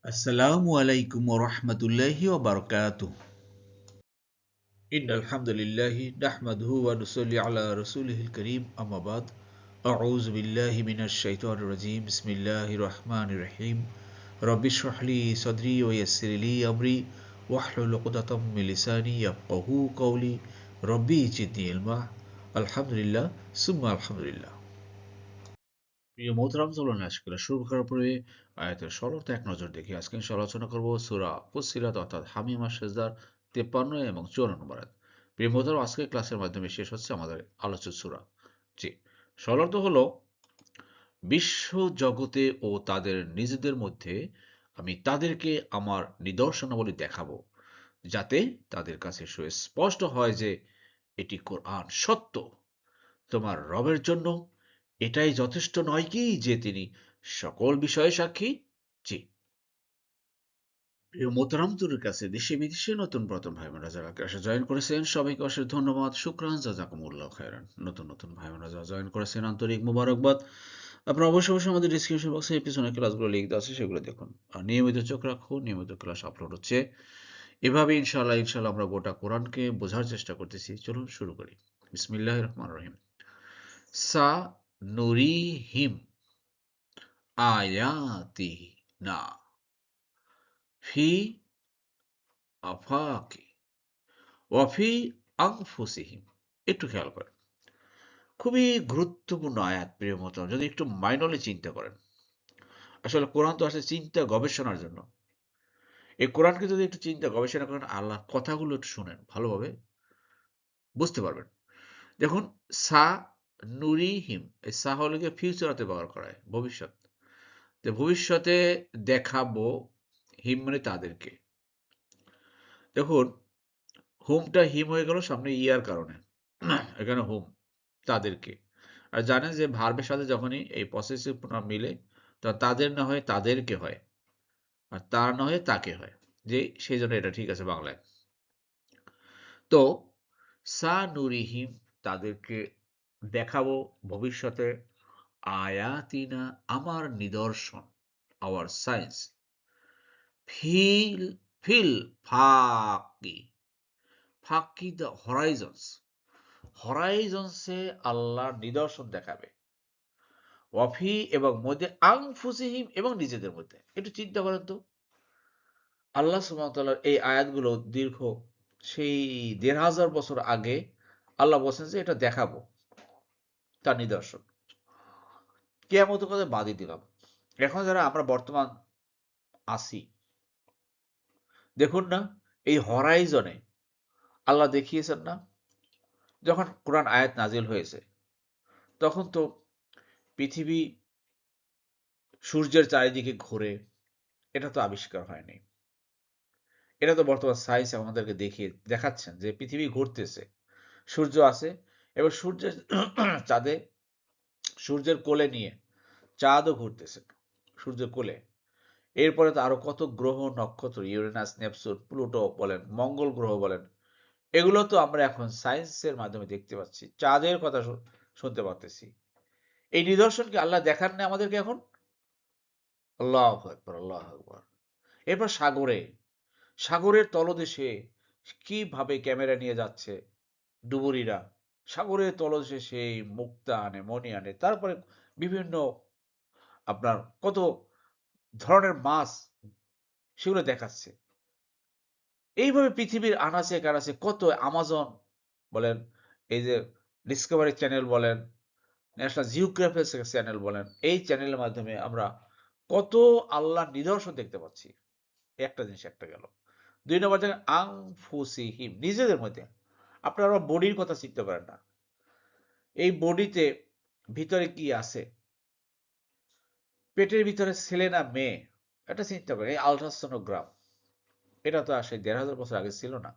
আসসালামু আলাইকুম ওয়া রাহমাতুল্লাহি ওয়া বারাকাতুহু। ইন্নাল হামদুলিল্লাহি নাহমাদুহু ওয়া নুসাল্লি আলা রাসূলিহিল কারীম আম্মা বাদ। আউযু বিল্লাহি মিনাশ শাইতানির রাজীম। বিসমিল্লাহির রাহমানির রাহিম। রব্বি ইশরাহ লি সাদরি ওয়া ইয়াসসির লি আমরি ওয়াহলুল উকদাতাম মিন লিসানি ইয়াফকাহু কওলি। রব্বি জিদনি ইলমা। আলহামদুলিল্লাহ সুম্মা আলহামদুলিল্লাহ। প্রিয় মোহতারাম, চলুন আজকে শুরু করার পূর্বে আয়াতের সরলতা এক নজর দেখি। আজকে ইনশাআল্লাহ আলোচনা করব সূরা ফুসসিলাত অর্থাৎ হামিম আশ-শাজদার 53 এবং 54 নম্বর আয়াত। প্রিয় মোহতারাম, আজকের ক্লাসের মাধ্যমে শেষ হচ্ছে আমাদের আলোচ্য সূরা। জি, সরলতা হলো বিশ্ব জগতে ও তাদের নিজেদের মধ্যে আমি তাদেরকে আমার নিদর্শনাবলী দেখাবো, যাতে তাদের কাছে সুস্পষ্ট হয় যে এটি কোরআন সত্য। তোমার রবের জন্য এটাই যথেষ্ট নয় কি যে তিনি সকল বিষয়ে সাক্ষী? জি, প্রিয় মোহতারামদের কাছে দেশে বিদেশে নতুন প্রথম ভাই বোনেরা যারা ক্লাসে জয়েন করেছেন সবাইকে অশেষ ধন্যবাদ, শুকরান, জাযাকুমুল্লাহ খায়রান। নতুন নতুন ভাই বোনেরা যারা জয়েন করেছেন আন্তরিক মোবারকবাদ। আপনারা অবশ্যই অবশ্যই আমাদের ডিসক্রিপশন বক্সে পিছনে ক্লাসগুলো লিঙ্ক দেওয়া আছে, সেগুলো দেখুন। আর নিয়মিত চোখ রাখুন, নিয়মিত ক্লাস আপলোড হচ্ছে। এভাবে ইনশাআল্লাহ ইনশাআল্লাহ আমরা গোটা কোরআনকে বোঝার চেষ্টা করতেছি। চলুন শুরু করি। বিসমিল্লাহির রহমানির রহিম। সা নুরিহিম আয়াতিনা ফি আফাকি ওয়াফি আনফুসিহিম। একটু খেয়াল করেন, খুবই গুরুত্বপূর্ণ আয়াত প্রিয় মতো, যদি একটু মাইন্ডলি চিন্তা করেন। আসলে কোরআন তো আসলে চিন্তা গবেষণার জন্য। এই কোরআনকে যদি একটু চিন্তা গবেষণা করেন, আল্লাহর কথাগুলো একটু শুনেন, ভালোভাবে বুঝতে পারবেন। দেখুন, সা নুরিহিম, এই সা হলে গিয়ে ফিউচারতে ব্যবহার করা হয়, ভবিষ্যৎ। যে ভবিষ্যতে দেখাবো, হিম মানে তাদেরকে। দেখুন, হোমটা হিম হয়ে গেল সামনে ইয়ার কারণে, এখানে হোম তাদেরকে। আর জানেন যে ভার্বের সাথে যখনই এই পসেসিভ প্রোনাউন মিলে, তো তাদের না হয়ে তাদেরকে হয়, আর তার না হয়ে তাকে হয়, যে সেই জন্য এটা ঠিক আছে বাংলায়। তো সা নুরিহিম, তাদেরকে দেখাবো ভবিষ্যতে, আয়াতিনা, আমার নিদর্শন, আওয়ার সায়েন্স, ফিল ফিল ফাকি, ফাকি দ্য হরাইজনস, হরাইজনসে আল্লাহর নিদর্শন দেখাবে, ওয়াফি এবং মধ্যে, আনফুসিহিম এবং নিজেদের মধ্যে। একটু চিন্তা করেন তো, আল্লাহ সুবহানাহু ওয়া তাআলার এই আয়াতগুলো দীর্ঘ সেই ১৫০০ বছর আগে আল্লাহ বলছেন যে এটা দেখাবো, তার নিদর্শন। কিয়ামতের কথা বাদই দিলাম, এখন যারা আমরা বর্তমান আছি, দেখুন না, এই হরাইজনে আল্লাহ দেখিয়েছেন না, যখন কোরআন আয়াত নাজিল হয়েছে তখন তো পৃথিবী সূর্যের চারিদিকে ঘোরে, এটা তো আবিষ্কার হয়নি। এটা তো বর্তমান সায়েন্স আমাদেরকে দেখাচ্ছেন যে পৃথিবী ঘুরতেছে, সূর্য আছে, এবং সূর্যের চাঁদে, সূর্যের কোলে নিয়ে চাঁদও ঘুরতেছে, সূর্যের কোলে। এরপরে তো আরো কত গ্রহ নক্ষত্র, ইউরেনাস, নেপচুন, প্লুটো বলেন, মঙ্গল গ্রহ বলেন, এগুলো তো আমরা এখন সায়েন্সের মাধ্যমে দেখতে পাচ্ছি, চাঁদের কথা শুনতে পারতেছি। এই নিদর্শন কি আল্লাহ দেখান না আমাদেরকে এখন? আল্লাহু আকবার, আল্লাহু আকবার। এরপর সাগরে, সাগরের তলদেশে কিভাবে ক্যামেরা নিয়ে যাচ্ছে ডুবুরিরা, সাগরের তলদেশে সেই মুক্তা আনে, মণি আনে, তারপরে বিভিন্ন আপনার কত ধরনের মাছ, সেগুলো দেখাচ্ছে। এইভাবে পৃথিবীর আনাচে কানাচে কত, আমাজন বলেন, এই যে ডিসকভারি চ্যানেল বলেন, ন্যাশনাল জিওগ্রাফিক চ্যানেল বলেন, এই চ্যানেলের মাধ্যমে আমরা কত আল্লাহর নিদর্শন দেখতে পাচ্ছি। একটা জিনিস একটা গেল। ২ নম্বর দেখেন, আনফুসিহিম, নিজেদের মধ্যে। আপনারা বডির কথা চিন্তা করেন না, এই বডিতে ভিতরে কি আছে, পেটের ভিতরে ছেলে না মেয়ে, এটা চিন্তা করেন। এই আল্ট্রাসোনোগ্রাম, এটা তো আর সেই ১৫০০ বছর আগে ছিল না।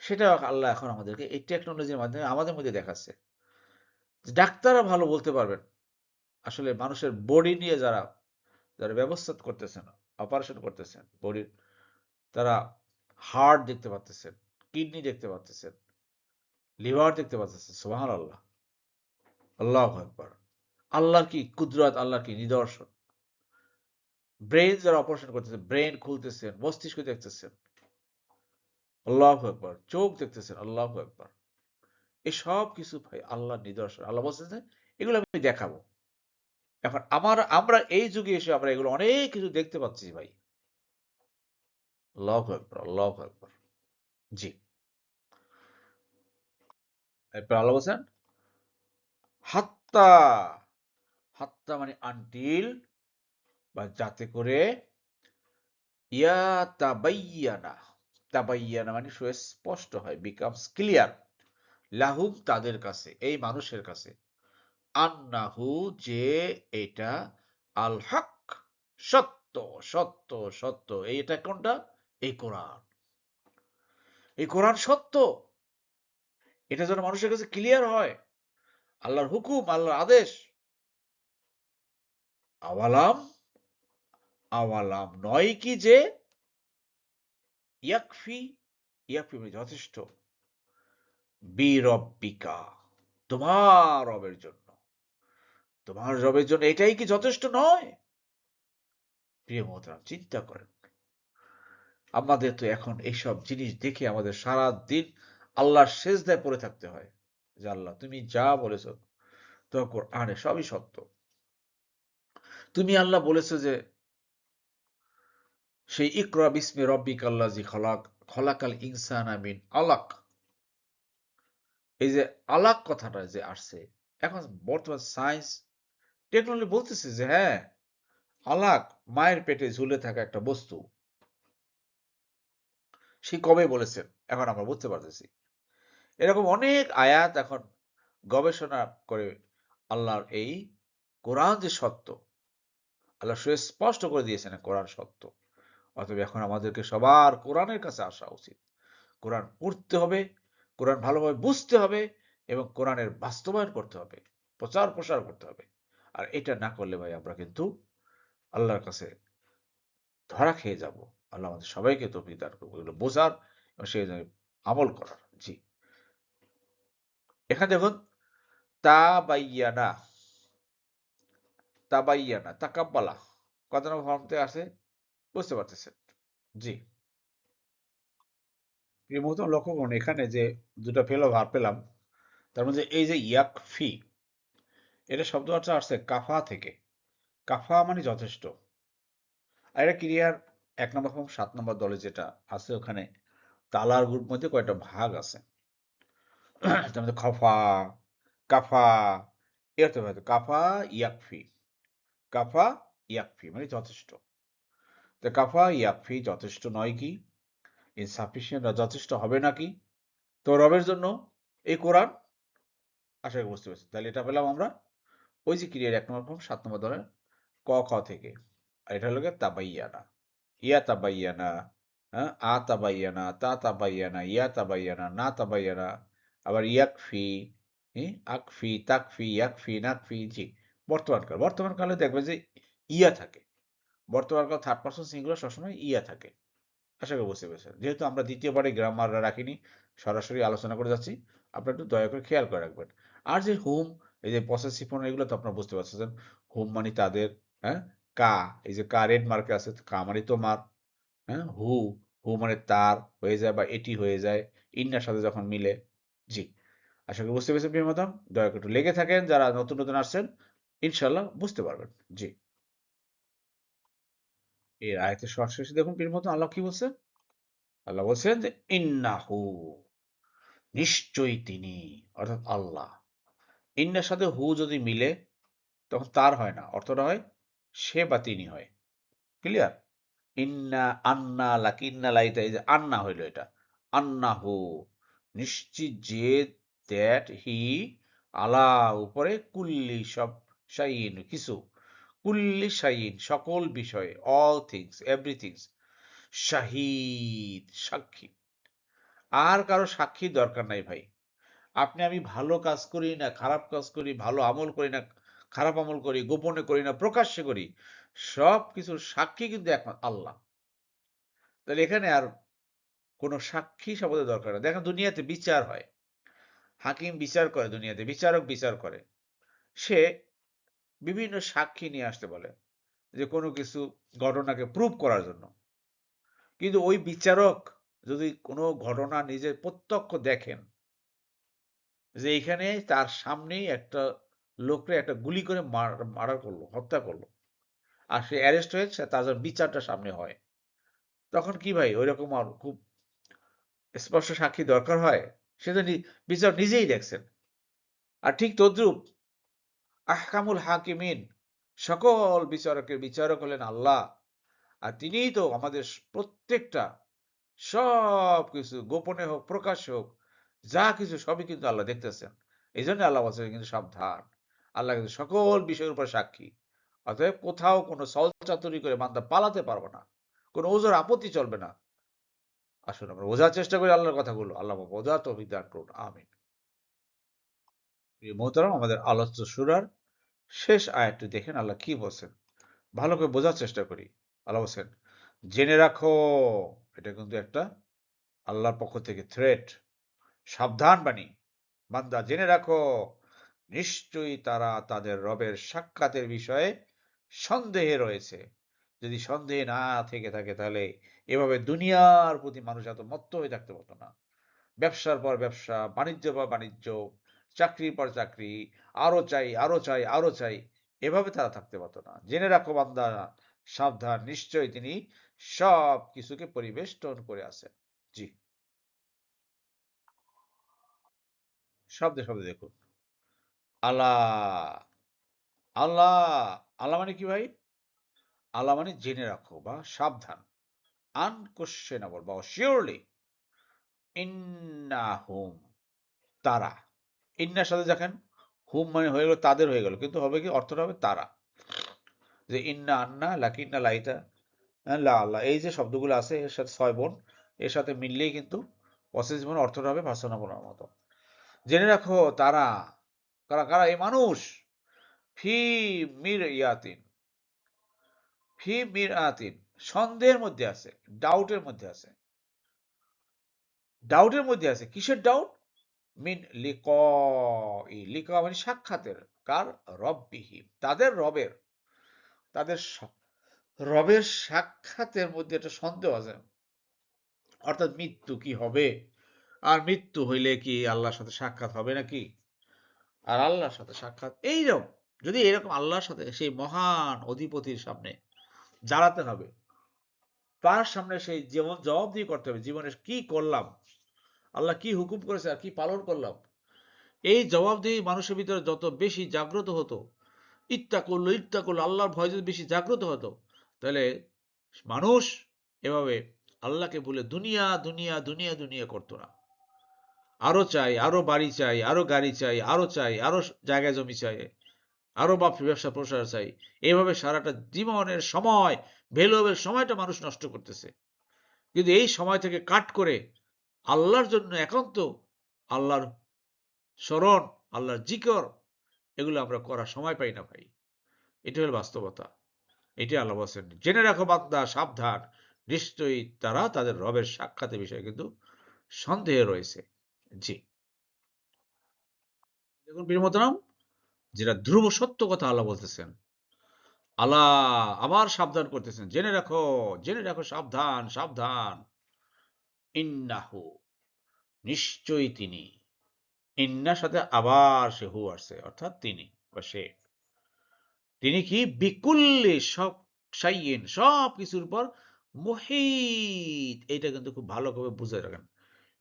সেটা আল্লাহ এখন আমাদেরকে এই টেকনোলজির মাধ্যমে আমাদের মধ্যে দেখাচ্ছে। ডাক্তাররা ভালো বলতে পারবেন আসলে মানুষের বডি নিয়ে, যারা যারা ব্যবস্থা করতেছেন, অপারেশন করতেছেন বডির, তারা হার্ট দেখতে পাচ্তেছেন, কিডনি দেখতে পাচ্তেছেন, লিভার দেখতে পাচ্তেছেন। সুবহানাল্লাহ, আল্লাহু আকবার। আল্লাহর কি কুদরত, আল্লাহর কি নিদর্শন। ব্রেন যারা অপারেশন করতেছেন, ব্রেন খুলতেছেন, মস্তিষ্ক দেখতেছেন, আল্লাহু আকবার, চোখ দেখতেছেন, আল্লাহু আকবার। এই সব কিছু ভাই আল্লাহর নিদর্শন। আল্লাহ বলছেন যে এগুলো আমি দেখাবো। এখন আমরা এই যুগে এসে আমরা এগুলো অনেক কিছু দেখতে পাচ্ছি ভাই। আল্লাহু আকবার, আল্লাহু আকবার। জি। এরপর আল্লাহ বলছেন হাত্তা, হাত্তা মানে আনটিল, বা যাতে করে ইয়া তাবাইয়ানা, তাবাইয়ানা মানে সুস্পষ্ট হয়, বিকামস ক্লিয়ার, লাহুম তাদের কাছে, এই মানুষের কাছে, আন্নাহু যে এটা, আল হক সত্য, সত্য, সত্য। এটা কোনটা? এই কোরআন। এই কোরআন সত্য। এটা যেন মানুষের কাছে ক্লিয়ার হয়। আল্লাহর হুকুম, আল্লাহর আদেশ। আওয়ালাম, আওয়ালাম নয় কি যে, ইয়াকফি, ইয়াকফি মানে যথেষ্ট, বিরব্বিকা তোমার রবের জন্য, তোমার রবের জন্য এটাই কি যথেষ্ট নয়? প্রিয় মোহতারাম, চিন্তা করেন। আমাদের তো এখন এইসব জিনিস দেখে আমাদের সারা দিন আল্লাহর সেজদায় পড়ে থাকতে হয় যে আল্লাহ তুমি যা বলেছো তো কোরআনে সবই সত্য। তুমি আল্লাহ বলেছো যে সেই ইকরা বিস্মি রব্বিকাল্লাযী খলাক, খলাকাল ইনসানা মিন আলাক, এই যে আলাক কথাটা যে আসছে, এখন বর্তমান সায়েন্স টেকনোলজি বলতেছে যে হ্যাঁ, আলাক মায়ের পেটে ঝুলে থাকা একটা বস্তু, সে কবে বলেছেন এখন আমরা বুঝতে পারতেছি। এরকম অনেক আয়াত এখন গবেষণা করে আল্লাহর এই কোরআন যে সত্য, আল্লাহ সুস্পষ্ট করে দিয়েছেন কোরআন সত্য। অতএব এখন আমাদেরকে সবার কোরআনের কাছে আসা উচিত। কোরআন পড়তে হবে, কোরআন ভালোভাবে বুঝতে হবে এবং কোরআনের বাস্তবায়ন করতে হবে, প্রচার প্রসার করতে হবে। আর এটা না করলে ভাই আমরা কিন্তু আল্লাহর কাছে ধরা খেয়ে যাব। আল্লাহ আমাদের সবাইকে তৌফিক দান করুন এগুলো বোঝার এবং সেই অনুযায়ী আমল করার। জি। এখানে দেখুন তাবাইয়ানা, তাবাইয়ানা, তাকাব্বালা কত নম্বর ফর্মতে আছে বুঝতে পারতেছেন? জি। এই মুহূর্তে লক্ষ্য করুন এখানে যে দুটো ভার্ব পেলাম, তার মধ্যে এই যে ইয়াকফি, এটা শব্দ অর্থ আসছে কাফা থেকে। কাফা মানে যথেষ্ট। আর এটা ক্রিয়ার ১ নম্বর ফর্ম ৭ নম্বর দলে যেটা আছে ওখানে তালার গ্রুপ মধ্যে কয়েকটা ভাগ আছে। তার মধ্যে খফা, কাফা, এ অর্থে হয়তো কাফা ইয়াকফি, কাফা ইয়াকফি মানে যথেষ্ট। তো কাফা ইয়াকফি যথেষ্ট নয় কি? ইনসাফিসিয়েন্ট যথেষ্ট হবে নাকি? তো রবের জন্য এই কোরআন, আশা করি বুঝতে পারছি। তাহলে এটা পেলাম আমরা ওই যে ক্রিয়ার ১ নম্বর ফর্ম ৭ নম্বর ধরেন ক, খ থেকে। আর এটা হলো গিয়ে তাবাইয়ানা। ইয়া তাবাইয়ানা, হ্যাঁ? আ তাবাইয়ানা, তা তাবাইয়ানা, ইয়া তাবাইয়ানা, না তাবাইয়ানা, আবার ইয়াকফি, আকফি, তাকফি, ইয়াকফি, নাকফি। জি। বর্তমান কাল। বর্তমান কালে দেখবেন যে ইয়া থাকে। বর্তমান কাল থার্ড পারসন সিঙ্গুলার সবসময় ইয়া থাকে। আশা করি বুঝতে পেরেছেন। যেহেতু আমরা দ্বিতীয়বারে গ্রামার রাখিনি, সরাসরি আলোচনা করে যাচ্ছি, আপনারা একটু দয়া করে খেয়াল করে রাখবেন। আর যে হুম, এই যে পসেসিভ প্রনাউন এগুলো তো আপনারা বুঝতে পারতেছেন। হুম মানে তাদের, হ্যাঁ? কা, এই যে কা রেড মার্কে আছে, কা মানে তোমার, হ্যাঁ? হু, হু মানে তার হয়ে যায় বা এটি হয়ে যায় ইন্নার সাথে যখন মিলে। জি। আশা করি বুঝতে পেরেছেন প্রিয় মাদাম। দয়া করে একটু লেগে থাকেন যারা নতুন, নতুন আসছেন। ইনশাআল্লাহ বুঝতে পারবেন। জি। এর আয়াতের সবশেষে দেখুন প্রিয় মাদাম আল্লাহ কি বলছেন? আল্লাহ বলছেন যে ইন্নাহু, নিশ্চয়ই তিনি, অর্থাৎ আল্লাহ। ইন্নার সাথে হু যদি মিলে তখন তার হয় না, অর্থটা হয় সে বা তিনি হয়। ক্লিয়ার? ইন্না, আন্না, লাকিন্না, লাইতা, এই যে আন্না হইল এটা। আন্নাহু নিশ্চিত যে, দ্যাট হি, আলা উপরে, কুল্লি সব, শাইইন কিছু, কুল্লি শাইইন সকল বিষয়ে, অল থিংস, এভরিথিংস, শাহিদ সাক্ষী। আর কারো সাক্ষী দরকার নাই ভাই। আপনি আমি ভালো কাজ করি না খারাপ কাজ করি, ভালো আমল করি না খারাপ আমল করি, গোপনে করি না প্রকাশ্যে করি, সব কিছুর সাক্ষী কিন্তু একমাত্র আল্লাহ। তাহলে এখানে আর কোনো সাক্ষী শব্দের দরকার নেই। দেখেন দুনিয়াতে বিচার হয়, হাকিম বিচার করে, দুনিয়াতে বিচারক বিচার করে, সে বিভিন্ন সাক্ষী নিয়ে আসতে বলে যে কোনো কিছু ঘটনাকে প্রুভ করার জন্য। কিন্তু ওই বিচারক যদি কোনো ঘটনা নিজে প্রত্যক্ষ দেখেন যে এখানে তার সামনেই একটা লোকরে একটা গুলি করে মার্ডার করলো, হত্যা করলো, আর সে অ্যারেস্ট হয়েছে, তার যখন বিচারটা সামনে হয়, তখন কি ভাই ওইরকম আর খুব স্পষ্ট সাক্ষী দরকার হয়? সে তো বিচারক নিজেই দেখছেন। আর ঠিক তদ্রূপ আহকামুল হাকিমিন, সকল বিচারকের বিচারক হলেন আল্লাহ। আর তিনিই তো আমাদের প্রত্যেকটা সব কিছু গোপনে হোক প্রকাশ্যে হোক যা কিছু সবই কিন্তু আল্লাহ দেখতেছেন। এই জন্য আল্লাহ বলছেন কিন্তু সাবধান, আল্লাহ কিন্তু সকল বিষয়ের উপর সাক্ষী। অতএব কোথাও কোনো ছলচাতুরি করে বান্দা পালাতে পারবে না, কোনো ওজোর আপত্তি চলবে না। আসুন আমরা বোঝার চেষ্টা করি আল্লাহর কথাগুলো। আল্লাহ বোঝার তৌফিক দান করুন, আমিন। প্রিয় মোহতারাম, আমাদের আলোচ্য সূরার শেষ আয়াতটি দেখেন আল্লাহ কি বলছেন, ভালো করে বোঝার চেষ্টা করি। আল্লাহ বলছেন, জেনে রাখো, এটা কিন্তু একটা আল্লাহর পক্ষ থেকে থ্রেট, সাবধান বাণী। বান্দা জেনে রাখো, নিশ্চয়ই তারা তাদের রবের সাক্ষাতের বিষয়ে সন্দেহে রয়েছে। যদি সন্দেহে না থেকে থাকে তাহলে এভাবে দুনিয়ার প্রতি মানুষ এত মত্ত হয়ে থাকতে পারতো না। ব্যবসার পর ব্যবসা, বাণিজ্য পর বাণিজ্য, চাকরির পর চাকরি, আরো চাই আরো চাই আরো চাই, এভাবে তারা থাকতে পারতো না। জেনে রাখো বান্দা, সাবধান, নিশ্চয়ই তিনি সব কিছুকে পরিবেষ্টন করে আছেন। জি, শব্দে শব্দে দেখুন, আল্লাহ, আল্লাহ, আল্লাহ মানে কি ভাই? আল্লাহ মানে জেনে রাখো বা সাবধান, আনকোশ্চেনেবল বা শিওরলি, ইন্নাহুম, তারা। ইন্নার সাথে দেখেন হুম মানে হয়ে গেল, তাদের হয়ে গেল, কিন্তু হবে কি, অর্থটা হবে তারা। যে ইন্না আন্না লাকিন্না লাইতা, লা আল্লাহ, এই যে শব্দগুলো আছে এর সাথে ছয় বোন, এর সাথে মিললেই কিন্তু পসেসিভ মানে অর্থটা হবে ভার্সনাবলের মতো। জেনে রাখো তারা, কারা কারা, এই মানুষ, ফি মির ইয়াতিন, ফি মির আতিন, সন্দেহের মধ্যে আছে, ডাউটের মধ্যে আছে। ডাউটের মধ্যে আছে, কিসের ডাউট? মিন লিকই, লিকা মানে সাক্ষাতের, কার? রব্বিহিম, তাদের রবের, তাদের রবের সাক্ষাতের মধ্যে একটা সন্দেহ আছে। অর্থাৎ মৃত্যু কি হবে, আর মৃত্যু হইলে কি আল্লাহর সাথে সাক্ষাৎ হবে নাকি? আর আল্লাহর সাথে সাক্ষাৎ এইরকম, যদি এরকম আল্লাহর সাথে সেই মহান অধিপতির সামনে দাঁড়াতে হবে, তার সামনে সেই জীবন জবাবদিহি করতে হবে, জীবনে কি করলাম, আল্লাহ কি হুকুম করেছে আর কি পালন করলাম, এই জবাবদিহি মানুষের ভিতরে যত বেশি জাগ্রত হতো, ইত্তা করলো আল্লাহর ভয় যদি বেশি জাগ্রত হতো, তাহলে মানুষ এভাবে আল্লাহকে ভুলে দুনিয়া দুনিয়া দুনিয়া দুনিয়া করতো না। আরো চাই, আরো বাড়ি চাই, আরো গাড়ি চাই, আরো চাই, আরো জায়গা জমি চাই, আরো ব্যবসা প্রসার চাই, এভাবে সারাটা জীবনের সময়, ভ্যালুয়েবল সময়টা মানুষ নষ্ট করতেছে। কিন্তু এই সময় থেকে কাট করে আল্লাহর জন্য একান্ত আল্লাহর স্মরণ, আল্লাহর জিকর, এগুলো আমরা করার সময় পাই না ভাই। এটা হল বাস্তবতা। এটি আল্লাহ বলছেন, জেনে রাখো বান্দা সাবধান, নিশ্চয়ই তারা তাদের রবের সাক্ষাতের বিষয়ে কিন্তু সন্দেহে রয়েছে। জি, দেখুন প্রিয় মোহতারাম, যেটা ধ্রুব সত্য কথা আল্লাহ বলতেছেন, আল্লাহ আবার সাবধান করতেছেন, জেনে রাখো সাবধান সাবধান, ইন্নাহু, নিশ্চয়ই তিনি, ইন্নার সাথে আবার সে হু আসছে, অর্থাৎ তিনি বা সে, তিনি কি বিকুল্লি, সব সাইয়িন, সব কিছুর উপর, মুহিত, এইটা কিন্তু খুব ভালো করে বুঝে রাখেন।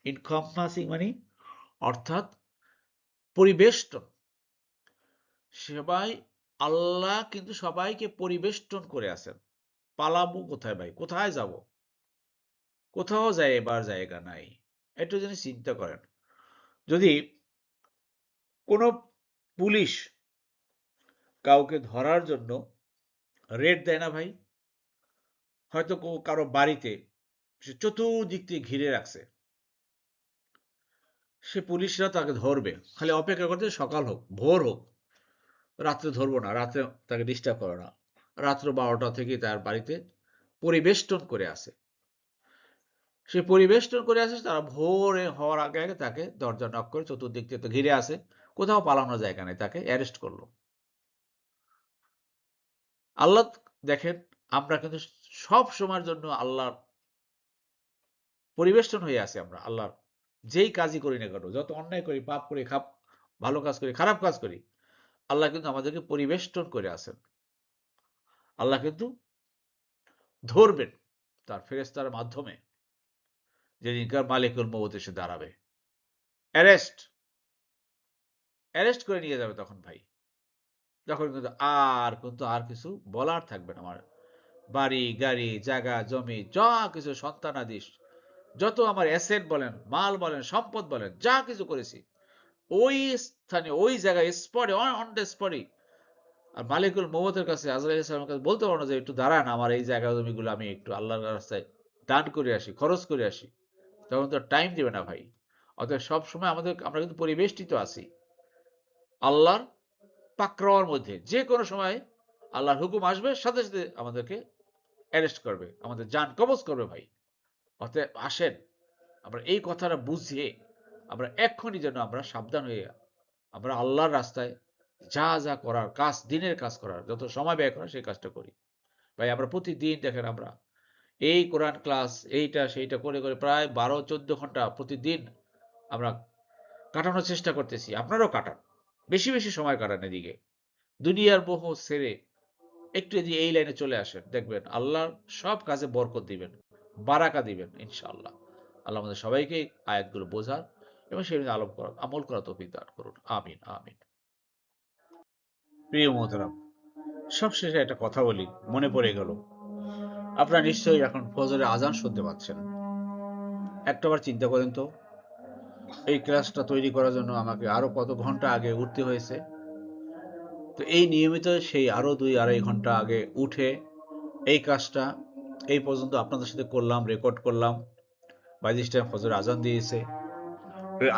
ইনকম্পাসিং মানে অর্থাৎ পরিবেষ্টন, সবাই, আল্লাহ কিন্তু সবাইকে পরিবেষ্টন করে আছেন। পালাবো কোথায় ভাই, কোথায় যাব? কোথাও যায় এবার জায়গা নাই। একটু যদি চিন্তা করেন, যদি কোনো পুলিশ কাউকে ধরার জন্য রেড দেয় না ভাই, হয়তো কারো বাড়িতে সে চতুর্দিক থেকে ঘিরে রাখছে, সে পুলিশরা তাকে ধরবে, খালি অপেক্ষা করতে সকাল হোক ভোর হোক, রাত্রে ধরবো না, রাত্রে তাকে ডিস্টার্ব করে না, রাত্র 12টা থেকে তার বাড়িতে পরিবেষ্টন করে আসে। সে পরিবেষ্টন করে আসে, তারা ভোরে হওয়ার আগে আগে তাকে দরজা নক করে চতুর্দিক থেকে তো ঘিরে আসে, কোথাও পালানোর জায়গা নেই, তাকে অ্যারেস্ট করলো। আল্লাহ দেখেন আমরা কিন্তু সব সময়ের জন্য আল্লাহর পরিবেষ্টন হয়ে আছি। আমরা আল্লাহর যেই কাজই করি না কেন, যত অন্যায় করি, পাপ করি, ভালো কাজ করি, খারাপ কাজ করি, আল্লাহ কিন্তু আমাদেরকে পরিবেষ্টন করে আছেন। আল্লাহ কিন্তু ধরবেন তার ফেরেশতার মাধ্যমে, যেদিনকার মালিকুল মউত এসে দাঁড়াবে, অ্যারেস্ট অ্যারেস্ট করে নিয়ে যাবে। তখন ভাই, তখন কিন্তু আর কিছু বলার থাকবে না। আমার বাড়ি গাড়ি জায়গা জমি যা কিছু সন্তানাদি, যত আমার অ্যাসেট বলেন, মাল বলেন, সম্পদ বলেন, যা কিছু করেছি ওই স্থানে, ওই জায়গায়, স্পটে, অন দ্য স্পটে। আর মালিকুল মউতের কাছে, আজরাইল ইসলামের কাছে বলতে পারো না যে একটু দাঁড়ান, আমার এই জায়গা জমিগুলো আমি একটু আল্লাহর রাস্তায় দান করে আসি, খরচ করে আসি। তখন তো টাইম দিবে না ভাই। অতএব সব সময় আমরা কিন্তু পরিবেষ্টিত আছি আল্লাহর পাকড়াওয়ার মধ্যে। যে কোনো সময় আল্লাহর হুকুম আসবে, সাথে সাথে আমাদেরকে অ্যারেস্ট করবে, আমাদের জান কবজ করবে ভাই। অতএব আসেন আমরা এই কথাটা বুঝিয়ে আমরা এক্ষুনি যেন আমরা সাবধান হয়ে আমরা আল্লাহর রাস্তায় যা যা করার কাজ, দিনের কাজ করার, যত সময় ব্যয় করার, সেই কাজটা করি ভাই। আমরা প্রতিদিন দেখেন আমরা এই কোরআন ক্লাস, এইটা সেইটা করে করে প্রায় 12-14 ঘন্টা প্রতিদিন আমরা কাটানোর চেষ্টা করতেছি। আপনারাও কাটান, বেশি বেশি সময় কাটান এদিকে, দুনিয়ার মোহ ছেড়ে একটু যদি এই লাইনে চলে আসেন, দেখবেন আল্লাহ সব কাজে বরকত দিবেন, বারাকা দিবেন ইনশাআল্লাহ। আল্লাহ আমাদের সবাইকে আয়াতগুলো বোঝার এবং সেই আমল করা তৌফিক দান করুন। আমিন আমিন। প্রিয় মোহতারাম, সবশেষে একটা কথা বলি, মনে পড়ে গেল। আপনারা নিশ্চয়ই এখন ফজরের আজান শুনতে পাচ্ছেন। একটাবার চিন্তা করেন তো, এই ক্লাসটা তৈরি করার জন্য আমাকে আরো কত ঘন্টা আগে উঠতে হয়েছে। তো এই নিয়মিত সেই আরো 2-2.5 ঘন্টা আগে উঠে এই কাজটা এই পর্যন্ত আপনাদের সাথে করলাম, রেকর্ড করলাম। বাই দিস টাইম ফজর আজান দিয়েছে।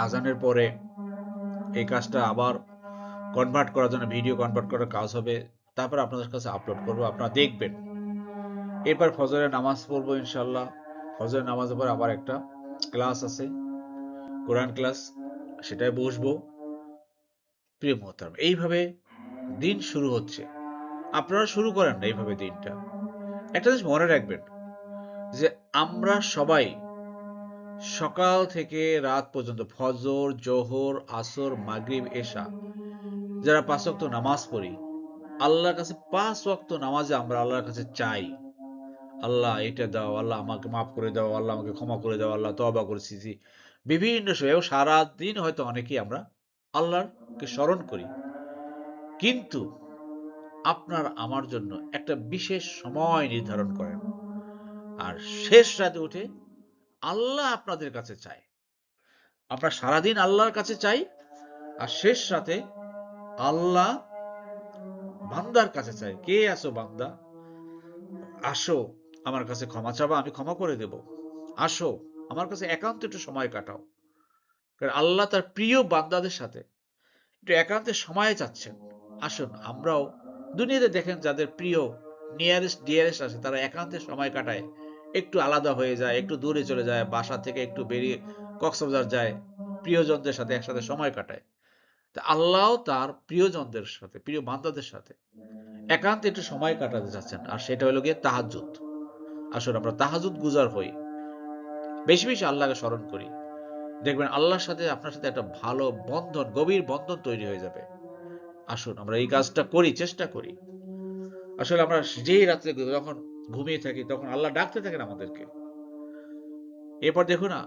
আজানের পরে এই কাজটা আবার কনভার্ট করার জন্য, ভিডিও কনভার্ট করার কাজ হবে, তারপর আপনাদের কাছে আপলোড করবো, আপনারা দেখবেন। এরপর ফজরের নামাজ পড়বো ইনশাল্লাহ। ফজরের নামাজের পর আবার একটা ক্লাস আছে, কোরআন ক্লাস, সেটাই বসবো। প্রিয় মোহতারাম, এইভাবে দিন শুরু হচ্ছে। আপনারা শুরু করেন না এইভাবে দিনটা। একটা জিনিস মনে রাখবেন যে আমরা সবাই সকাল থেকে রাত পর্যন্ত ফজর, জোহর, আসর, মাগরিব, এশা, যারা 5 ওয়াক্ত নামাজ পড়ি, আল্লাহর কাছে 5 ওয়াক্ত নামাজে আমরা আল্লাহর কাছে চাই, আল্লাহ এটা দাও, আল্লাহ আমাকে মাফ করে দাও, আল্লাহ আমাকে ক্ষমা করে দাও, আল্লাহ তওবা করেছি। বিভিন্ন সময় সারাদিন হয়তো অনেকেই আমরা আল্লাহকে স্মরণ করি, কিন্তু আপনার আমার জন্য একটা বিশেষ সময় নির্ধারণ করেন, আর শেষ রাতে উঠে আল্লাহ আপনাদের কাছে চায়। আমরা সারাদিন আল্লাহর কাছে চাই, আর শেষ রাতে আল্লাহ বান্দার কাছে চাই, কে আছো বান্দা, আসো আমার কাছে ক্ষমা চাবা, আমি ক্ষমা করে দেব। আসো আমার কাছে একান্ত একটু সময় কাটাও। কারণ আল্লাহ তার প্রিয় বান্দাদের সাথে একটু একান্তে সময় চাচ্ছেন। আসুন আমরাও, দুনিয়াতে দেখেন যাদের প্রিয় নিয়ারেস্ট ডিয়ারেস্ট আছে, তারা একান্তে সময় কাটায়, একটু আলাদা হয়ে যায়, একটু দূরে চলে যায়, বাসা থেকে একটু বেরিয়ে কক্সবাজার যায়, প্রিয়জনদের সাথে একসাথে সময় কাটায়। তা আল্লাহ তার প্রিয়জনদের সাথে, প্রিয় বান্দাদের সাথে একান্তে একটু সময় কাটাতে চাচ্ছেন, আর সেটা হলো গিয়ে তাহাজ্জুদ। আসুন আমরা তাহাজ্জুদ গুজার হই, বেশি বেশি আল্লাহকে স্মরণ করি, দেখবেন আল্লাহর সাথে আপনার সাথে একটা ভালো বন্ধন, গভীর বন্ধন তৈরি হয়ে যাবে। আসুন আমরা এই কাজটা করি, চেষ্টা করি। আসলে আমরা যেই রাত্রে যখন ঘুমিয়ে থাকি, তখন আল্লাহ ডাকতে থাকেন আমাদেরকে। এরপর দেখো না,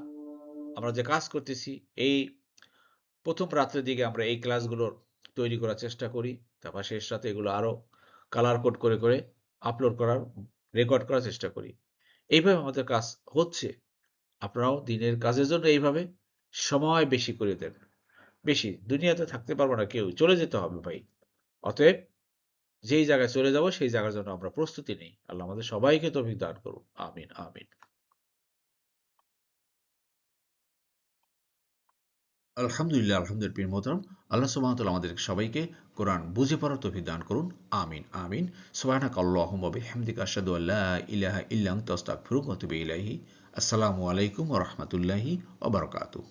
আমরা যে কাজ করতেছি, এই প্রথম রাত্রের দিকে আমরা এই ক্লাসগুলো তৈরি করার চেষ্টা করি, তারপর শেষ রাতে এগুলো আরো কালার কোড করে করে আপলোড করার, রেকর্ড করার চেষ্টা করি। এইভাবে আমাদের কাজ হচ্ছে। আপনারাও দিনের কাজের জন্য এইভাবে সময় বেশি করে দেন। বেশি দুনিয়াতে থাকতে পারবো না, কেউ চলে যেতে হবে ভাই। অতএব যেই জায়গায় চলে যাব সেই জায়গার জন্য আমরা প্রস্তুতি নেই। আল্লাহ আমাদের সবাইকে তৌফিক দান করুন। আমিন আমিন। আলহামদুলিল্লাহ, আলহামদুলিল্লাহ। প্রিয় মোহতারাম, আল্লাহ সুবহানাহু ওয়া তাআলা আমাদের সবাইকে কোরআন বুঝে পড়ার তৌফিক দান করুন। আমিন আমিন। সুবহানাকা আল্লাহুম্মা ওয়া বিহামদিকা আশহাদু আল্লা ইলাহা ইল্লা আনতা আস্তাগফিরুকা ওয়া আতুবু ইলাইহি। আসসালামু আলাইকুম ওয়া রাহমাতুল্লাহি ওয়া বারাকাতুহু।